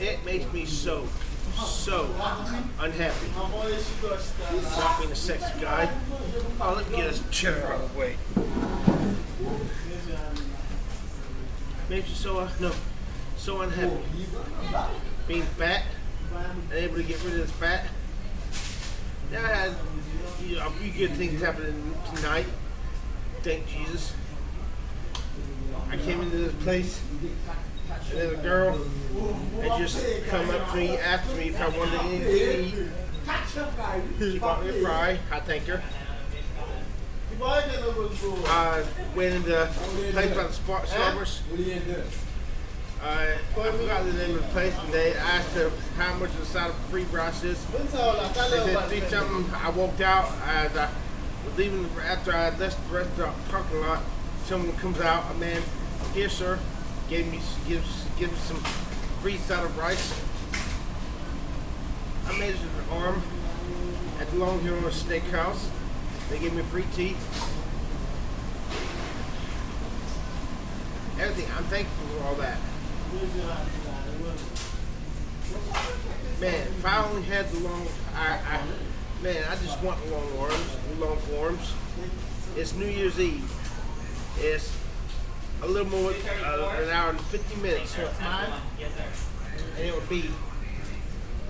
It makes me so unhappy. Stop being a sexy guy. Oh, let me get this chair out of the way. Makes me so unhappy. Being fat, able to get rid of this fat. Now I had a few good things happening tonight. Thank Jesus. I came into this place, and there's a girl that just come up to me, asked me if I wanted anything to eat. She bought me a fry. I thank her. I went into the place by the Starburst. I forgot the name of the place, and they asked her how much the side of free brush is. They said $3 something. I walked out as I was leaving after I left the restaurant parking lot. Someone comes out, a man, here sir, gives me some free side of rice. I measured an arm at the Long Hill Steakhouse. They gave me free tea. Everything. I'm thankful for all that. Man, if I only had the long, I just want the long forms. It's New Year's Eve. It's a little more, an hour and 50 minutes till 5, and it would be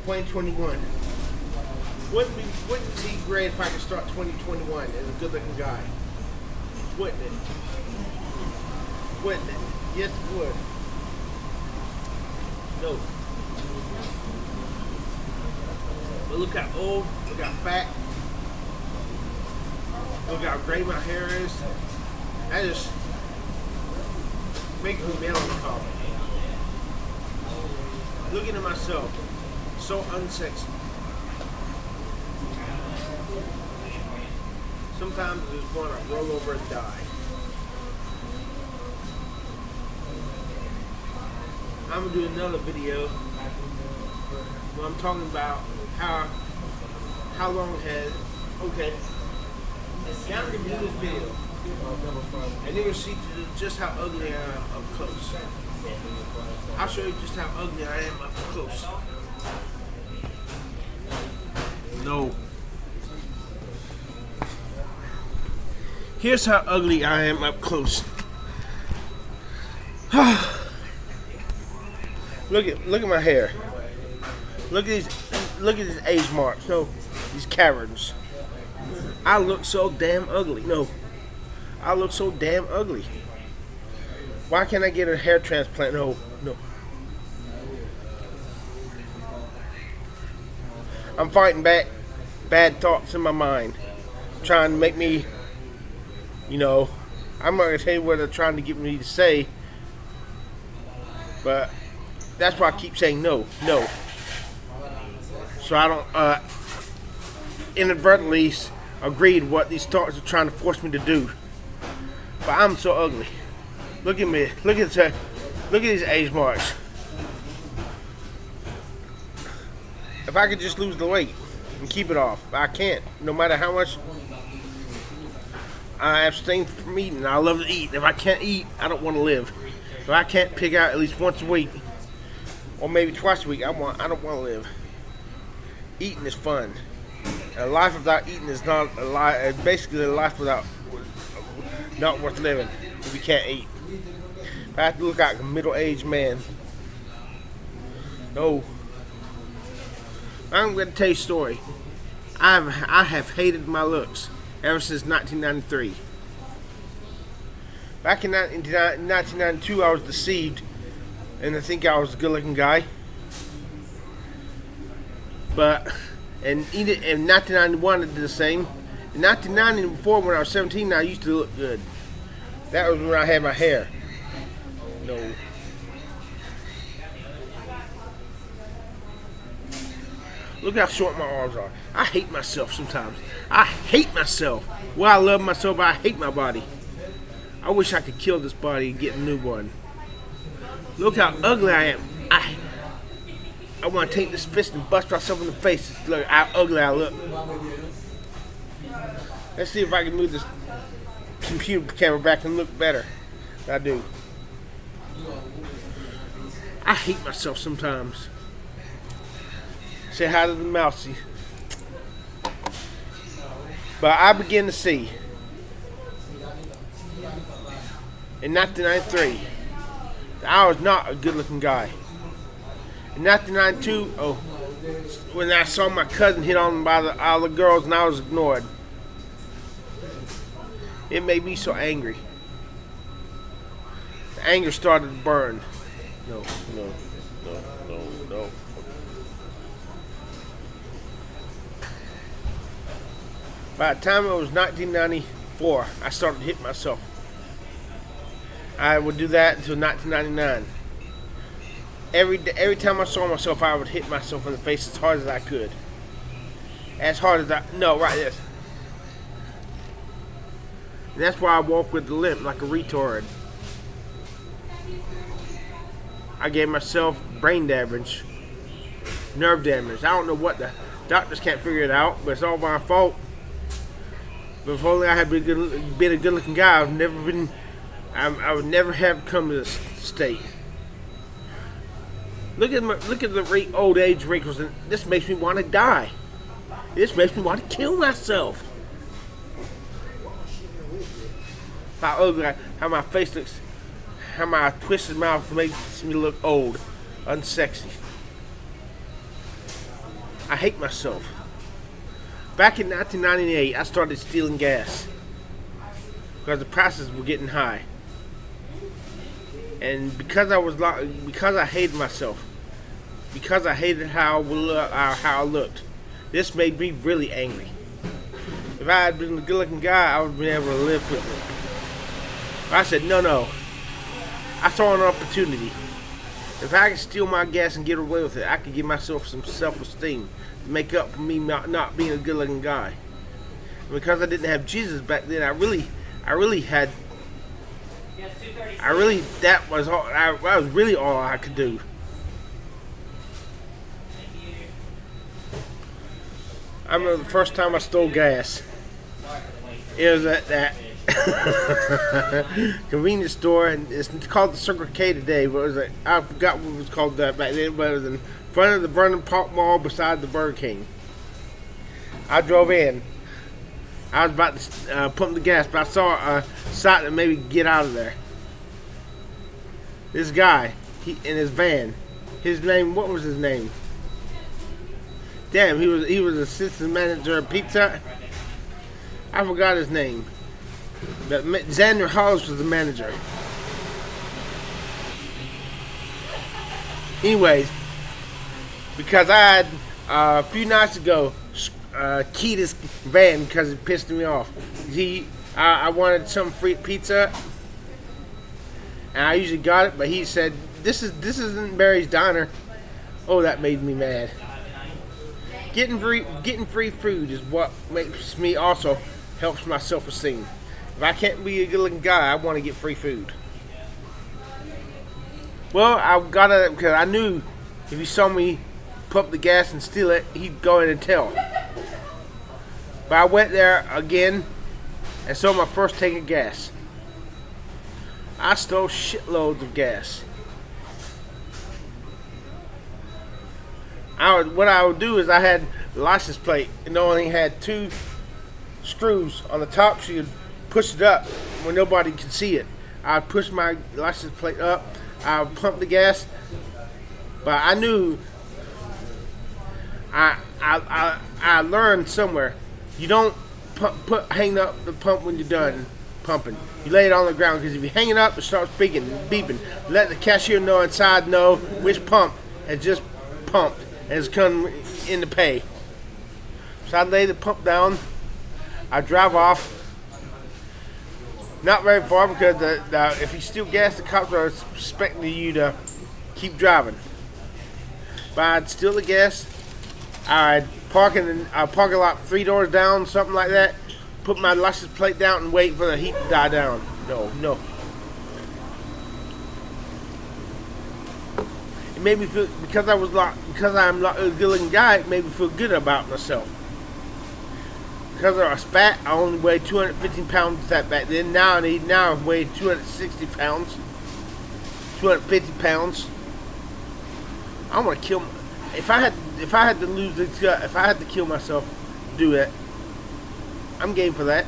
2021. Wouldn't it be great if I could start 2021 as a good-looking guy? Wouldn't it? Wouldn't it? Yes, it would. No. But look how old, look how fat, look how gray my hair is. That just makes me melancholy. Looking at myself, so unsexy. Sometimes I just want to roll over and die. I'm gonna do another video where I'm talking about how long has now I'm gonna do this video and you're gonna see just how ugly I am up close. I'll show you just how ugly I am up close. No. Here's how ugly I am up close. Look at my hair. Look at these age marks. No, these caverns. I look so damn ugly. No, I look so damn ugly. Why can't I get a hair transplant? No. I'm fighting back bad thoughts in my mind, trying to make me, I'm not gonna tell you what they're trying to get me to say, but that's why I keep saying no. So I don't inadvertently agree to what these thoughts are trying to force me to do. But I'm so ugly. Look at me. Look at these age marks. If I could just lose the weight and keep it off, I can't. No matter how much I abstain from eating, I love to eat. If I can't eat, I don't want to live. If I can't pick out at least once a week, or maybe twice a week, I don't want to live. Eating is fun. A life without eating is not a life. Basically, a life without not worth living if you can't eat. I have to look like a middle-aged man. No. I'm going to tell you a story. I have hated my looks ever since 1993. Back in 1992, I was deceived, and I think I was a good-looking guy. But in 1991, I did the same. In 1994, when I was 17, I used to look good. That was when I had my hair. No. Look how short my arms are. I hate myself sometimes. I hate myself. Well, I love myself, but I hate my body. I wish I could kill this body and get a new one. Look how ugly I am. I want to take this fist and bust myself in the face. Look how ugly I look. Let's see if I can move this computer camera back and look better. I do. I hate myself sometimes. Say hi to the mousey. But I begin to see in 1993 that I was not a good-looking guy. In 1992, when I saw my cousin hit on by all the girls and I was ignored, it made me so angry. The anger started to burn. No. By the time it was 1994, I started to hit myself. I would do that until 1999. Every time I saw myself, I would hit myself in the face as hard as I could. Right this. And that's why I walk with the limp like a retard. I gave myself brain damage, nerve damage. I don't know what the doctors can't figure it out, but it's all my fault. But if only I had been a good-looking guy, I would never have come to this state. Look at the old age wrinkles, and this makes me want to die. This makes me want to kill myself. How ugly, how my face looks, how my twisted mouth makes me look old, unsexy. I hate myself. Back in 1998, I started stealing gas because the prices were getting high, and because I hated myself, because I hated how I looked, this made me really angry. If I had been a good-looking guy, I would have been able to live with it. But I said, no. I saw an opportunity. If I could steal my gas and get away with it, I could give myself some self-esteem to make up for me not being a good-looking guy. And because I didn't have Jesus back then, that was really all I could do. I remember the first time I stole gas. It was at that convenience store, and it's called the Circle K today, but I forgot what it was called that back then, but it was in front of the Vernon Park Mall beside the Burger King. I drove in. I was about to pump the gas, but I saw a sign that made me get out of there. This guy, in his van, what was his name? Damn, he was assistant manager of Pizza Hut. I forgot his name. But Xander Hollis was the manager. Anyways, because I had a few nights ago keyed his van because it pissed me off. I wanted some free pizza, and I usually got it, but he said this isn't Barry's Diner. Oh, that made me mad. Getting free food is what makes me also helps my self-esteem. If I can't be a good-looking guy, I want to get free food. Well, I got it because I knew if he saw me pump the gas and steal it, he'd go in and tell. But I went there again and stole my first tank of gas. I stole shitloads of gas. What I would do is I had the license plate and it only had 2 screws on the top, so you'd push it up when nobody could see it. I'd push my license plate up, I would pump the gas, but I knew I learned somewhere. You don't hang up the pump when you're done pumping. You lay it on the ground, because if you hang it up, it starts beeping. Let the cashier know which pump has just pumped and has come in to pay. So I lay the pump down. I drive off. Not very far, because if you steal gas, the cops are expecting you to keep driving. But I'd steal the gas. I'd park in a parking lot 3 doors down, something like that. Put my license plate down and wait for the heat to die down. No. It made me feel, because I'm not a good-looking guy, it made me feel good about myself. Because I was fat, I only weighed 215 pounds back then. Now I weigh 260 pounds, 250 pounds. I want to kill. if I had to lose this gut, if I had to kill myself, do it. I'm game for that.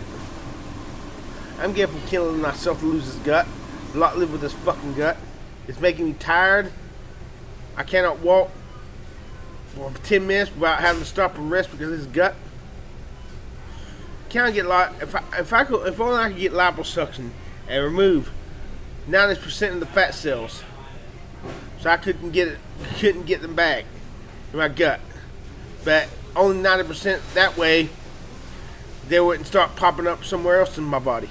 I'm game for killing myself to lose this gut. Not live with this fucking gut. It's making me tired. I cannot walk for 10 minutes without having to stop and rest because of this gut. Can I get if only I could get liposuction and remove 90% of the fat cells, so I couldn't get them back in my gut, but only 90%. That way, they wouldn't start popping up somewhere else in my body.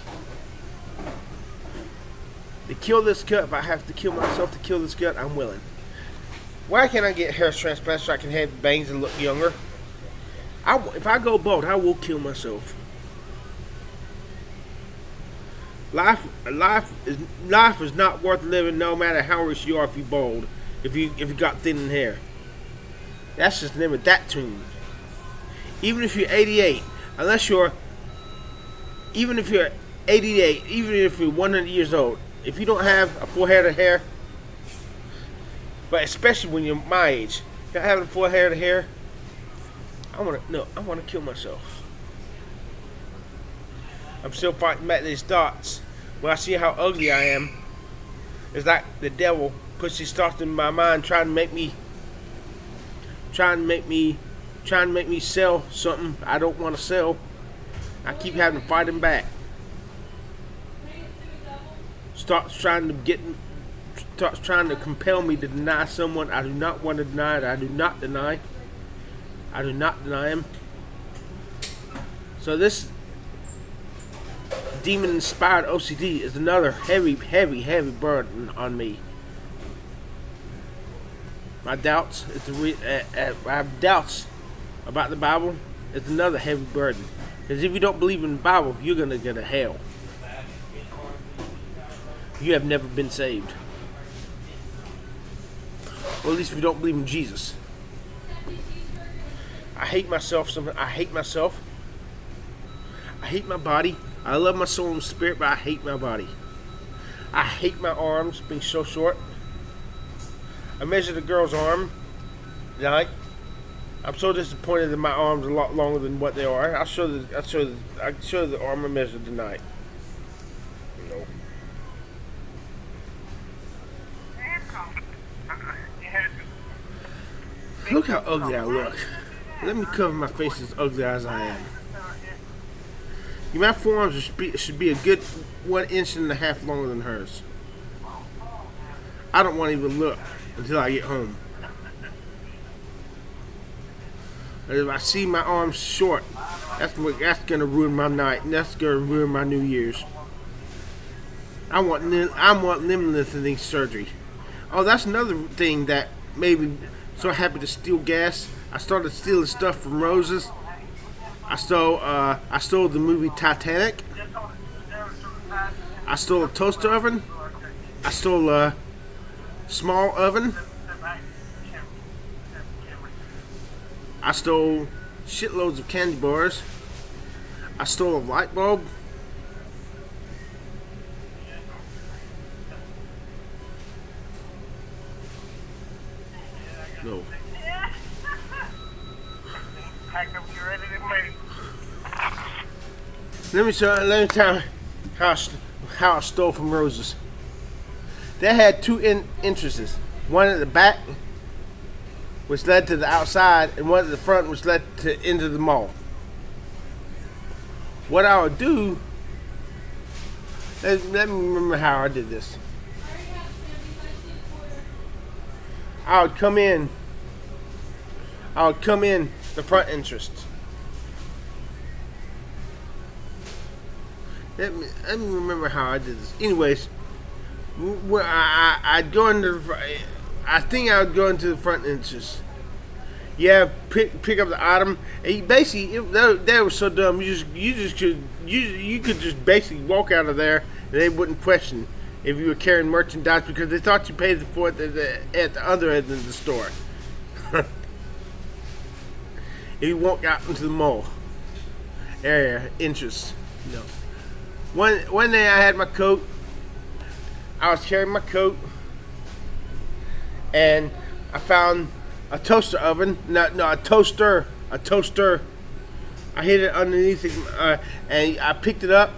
To kill this gut, if I have to kill myself to kill this gut, I'm willing. Why can't I get hair transplants so I can have bangs and look younger? If I go bald, I will kill myself. Life is not worth living, no matter how rich you are. If you bald, if you got thin hair, that's just the name of that tune. Even if you're 88, even if you're 88, even if you're 100 years old, if you don't have a full head of hair, but especially when you're my age, not having a full head of hair, I want to kill myself. I'm still fighting back these thoughts. When I see how ugly I am, it's like the devil puts these thoughts in my mind, trying to make me sell something I don't want to sell. I keep having to fight him back. Starts trying to compel me to deny someone I do not want to deny. That I do not deny. I do not deny him. So this demon-inspired OCD is another heavy burden on me. My doubts, I have doubts about the Bible. It's another heavy burden. Because if you don't believe in the Bible, you're going to go to hell. You have never been saved. Or at least if you don't believe in Jesus. I hate myself. I hate myself. I hate my body. I love my soul and spirit, but I hate my body. I hate my arms being so short. I measured a girl's arm tonight. I'm so disappointed that my arms are a lot longer than what they are. I'll show the arm I measured tonight. No. Look how ugly I look. Let me cover my face as ugly as I am. My forearms should be a good 1.5 inches longer than hers. I don't want to even look until I get home. And if I see my arms short, that's going to ruin my night, and that's going to ruin my New Year's. I want limb-lengthening surgery. Oh, that's another thing that made me so happy to steal gas. I started stealing stuff from Rose's. I stole the movie Titanic. I stole a toaster oven. I stole a small oven. I stole shitloads of candy bars. I stole a light bulb. No. Let me tell you how I stole from Rose's. They had two entrances. One at the back, which led to the outside, and one at the front, which led to into the mall. What I would do, let me remember how I did this. I would come in the front entrance. Let me remember how I did this. Anyways, I'd go into I think I would go into the front entrance. Yeah, pick up the item, and you basically they were so dumb. You could just basically walk out of there, and they wouldn't question if you were carrying merchandise because they thought you paid for it at the other end of the store. If you walk out into the mall area entrance, no. One day I had my coat. I was carrying my coat, and I found a toaster oven. No, a toaster. A toaster. I hit it underneath it, and I picked it up.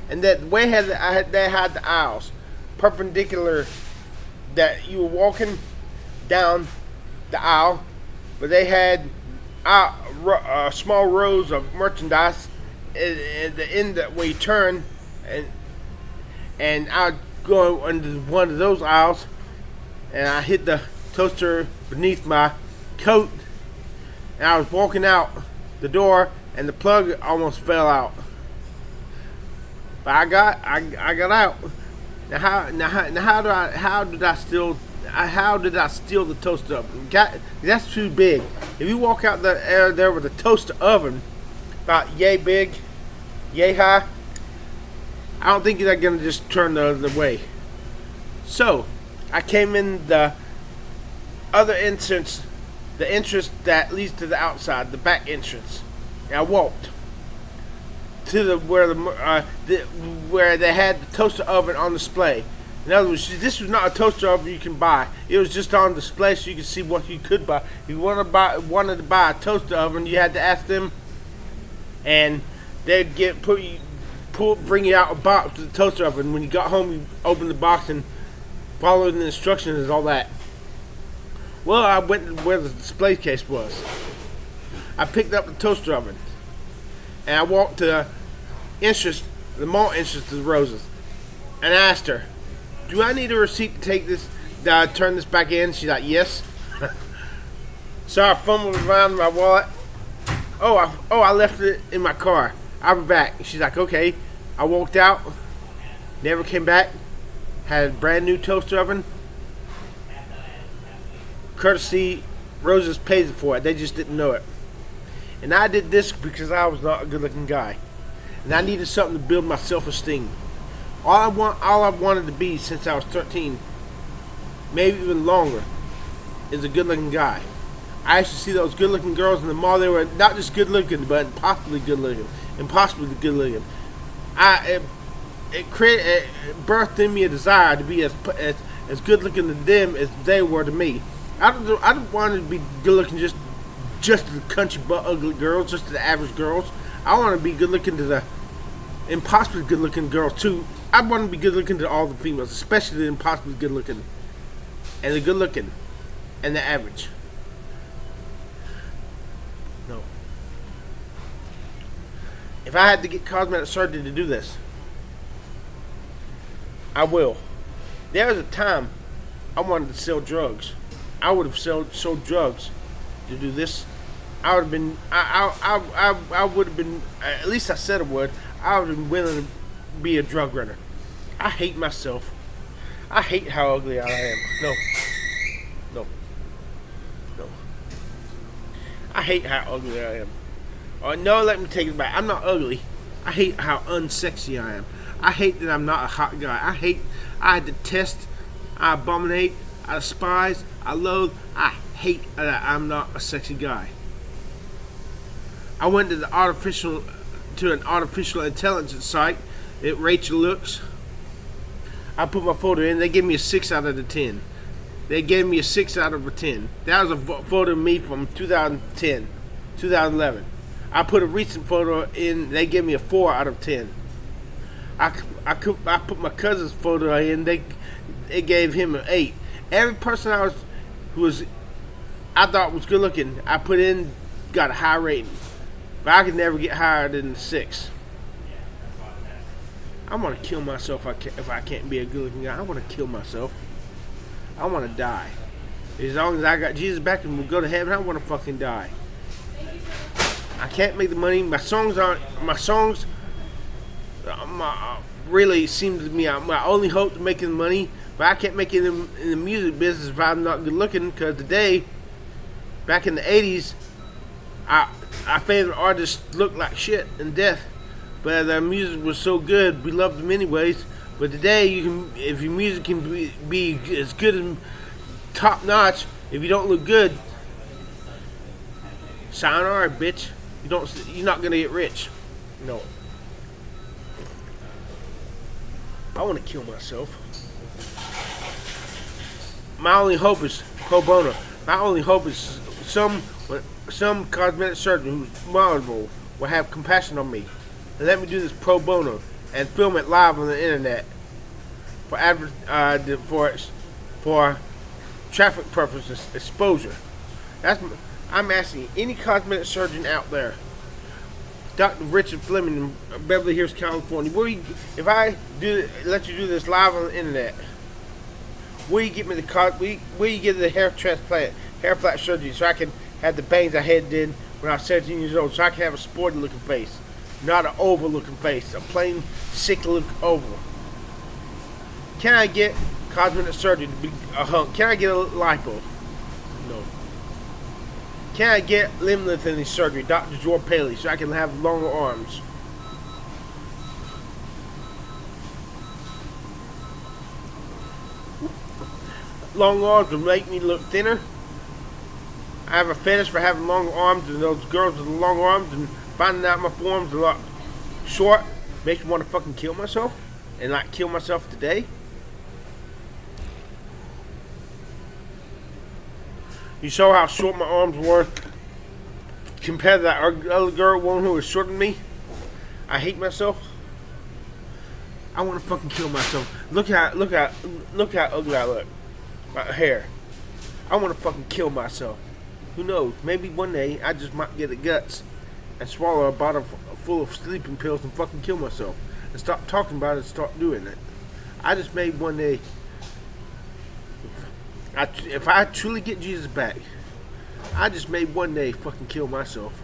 And that way they had the aisles perpendicular, that you were walking down the aisle, but they had small rows of merchandise at the end that where you turn, and I go into one of those aisles, and I hit the toaster beneath my coat, and I was walking out the door, and the plug almost fell out. But I got out. How did I steal the toaster oven? That's too big. If you walk out there with a toaster oven about yay big, yay high, I don't think they're gonna just turn the other way. So I came in the other entrance, the entrance that leads to the outside, the back entrance. And I walked to where they had the toaster oven on display. In other words, this was not a toaster oven you can buy. It was just on display so you could see what you could buy. If you wanted to buy a toaster oven, you had to ask them, and they'd bring you out a box with the toaster oven. When you got home, you opened the box and followed the instructions and all that. Well, I went to where the display case was. I picked up the toaster oven, and I walked to the mall entrance to the Roses, and I asked her, "Do I need a receipt to take this? Turn this back in?" She's like, "Yes." So I fumbled around in my wallet. I left it in my car. I'll be back. She's like, "Okay." I walked out, never came back. Had a brand new toaster oven. Courtesy, Roses pays for it. They just didn't know it. And I did this because I was not a good-looking guy, and I needed something to build my self-esteem. All I wanted to be since I was 13, maybe even longer, is a good-looking guy. I used to see those good-looking girls in the mall. They were not just good-looking, but impossibly good-looking. It birthed in me a desire to be as good-looking to them as they were to me. I don't want to be good-looking just to the country but ugly girls, just to the average girls. I want to be good-looking to the impossibly good-looking girls too. I want to be good-looking to all the females, especially the impossibly good-looking, and the good-looking, and the average. No. If I had to get cosmetic surgery to do this, I will. There was a time I wanted to sell drugs. I would have sold drugs to do this. I would have been. I would have been. At least I said I would. I would have been willing to be a drug runner. I hate myself. I hate how ugly I am. No. I hate how ugly I am. Oh no, let me take it back. I'm not ugly. I hate how unsexy I am. I hate that I'm not a hot guy. I detest, I abominate, I despise, I loathe, I hate that I'm not a sexy guy. I went to an artificial intelligence site. It rates your looks. I put my photo in. They gave me a 6 out of 10. They gave me a 6 out of 10. That was a photo of me from 2010, 2011. I put a recent photo in. They gave me a 4 out of 10. I put my cousin's photo in. They gave him an 8. Every person I thought was good looking, I put in, got a high rating. But I could never get higher than 6. I'm gonna kill myself if I can't be a good looking guy. I want to kill myself. I want to die. As long as I got Jesus back and we'll go to heaven, I want to fucking die. I can't make the money. My songs really seem to me my only hope to making money. But I can't make it in the music business if I'm not good looking. Because today, back in the 80s, our favorite artists looked like shit in death. But their music was so good, we loved them anyways. But today, if your music can be as good as top notch, if you don't look good, sayonara, bitch. You're not gonna get rich. No. I want to kill myself. My only hope is pro bono. My only hope is some cosmetic surgeon who's knowledgeable will have compassion on me and let me do this pro bono and film it live on the internet for traffic purposes exposure. I'm asking any cosmetic surgeon out there, Dr. Richard Fleming in Beverly Hills, California, if I let you do this live on the internet, will you get me the hair transplant, hair flat surgery, so I can have the bangs I had did when I was 17 years old, so I can have a sporty looking face, not an oval looking face, a plain sick look oval? Can I get cosmetic surgery to be a hunk? Can I get a lipo? No. Can I get limb-lengthening surgery, Dr. Dror Paley, so I can have longer arms? Long arms will make me look thinner. I have a fetish for having longer arms, and those girls with the long arms and finding out my forearms a lot short makes me want to fucking kill myself and not kill myself today. You saw how short my arms were compared to that other girl, one who was shorter than me. I hate myself. I want to fucking kill myself. Look how ugly I look. My hair. I want to fucking kill myself. Who knows? Maybe one day I just might get the guts and swallow a bottle full of sleeping pills and fucking kill myself and stop talking about it and start doing it. I just made one day. If I truly get Jesus back, I just made one day fucking kill myself.